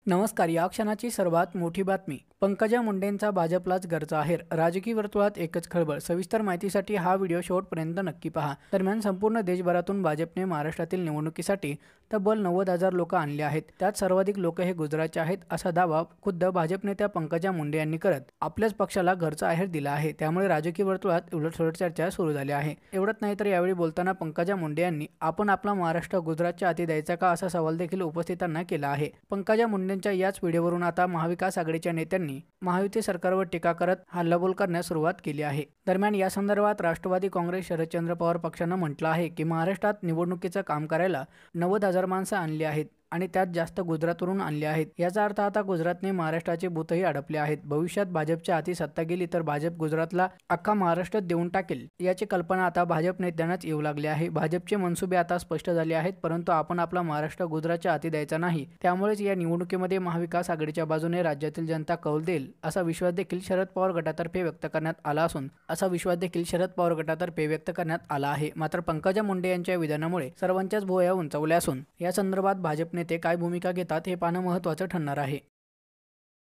नमस्कार. या क्षणाची सर्वात मोठी बातमी. पंकजा मुंडेंचा भाजपलाच गरजाहेर. राजकीय वर्तुळात एकच खळबळ. सविस्तर माहितीसाठी हा व्हिडिओ शेवटपर्यंत नक्की पहा. दरम्यान संपूर्ण देशभरातून भाजपने महाराष्ट्रातील निवडणुकीसाठी तब्बल 90,000 लोक आणले आहेत. त्यात सर्वाधिक लोक हे गुजरातचे आहेत, असा दावा खुद्द भाजप नेत्या पंकजा मुंडे यांनी करत आपल्याच पक्षाला घरचा आहेर दिला आहे. त्यामुळे राजकीय वर्तुळात उलटसुलट चर्चा सुरू झाली आहे. एवढंच नाही तर यावेळी बोलताना पंकजा मुंडे यांनी आपण आपला महाराष्ट्र गुजरातच्या हाती द्यायचा का, असा सवाल देखील उपस्थितांना केला आहे. पंकजा मुंडेंच्या याच व्हिडिओवरून आता महाविकास आघाडीच्या नेत्यांनी महायुती सरकारवर टीका करत हल्लाबोल करण्यास सुरुवात केली आहे. दरम्यान या संदर्भात राष्ट्रवादी काँग्रेस शरदचंद्र पवार पक्षानं म्हटलं आहे की महाराष्ट्रात निवडणुकीचं काम करायला 90,000 माणसं आणली आहेत आणि त्यात जास्त गुजरातवरून आणले आहेत. याचा अर्थ आता गुजरातने महाराष्ट्राचे बूथही अडपले आहेत. भविष्यात भाजपच्या हाती सत्ता गेली तर भाजप गुजरातला अख्खा महाराष्ट्र देऊन टाकेल, याची कल्पना आता भाजप नेत्यांनाच येऊ लागली आहे. भाजपचे मनसुबे आता स्पष्ट झाले आहेत, परंतु आपण आपला महाराष्ट्र गुजरातच्या हाती द्यायचा नाही. त्यामुळेच या निवडणुकीमध्ये महाविकास आघाडीच्या बाजूने राज्यातील जनता कौल देईल, असा विश्वास देखील शरद पवार गटातर्फे व्यक्त करण्यात आला आहे. मात्र पंकजा मुंडे यांच्या विधानामुळे सर्वांच्याच भुवया उंचावल्या असून या संदर्भात भाजप नेते काय भूमिका घेतात हे पाहणं महत्त्वाचं ठरणार आहे.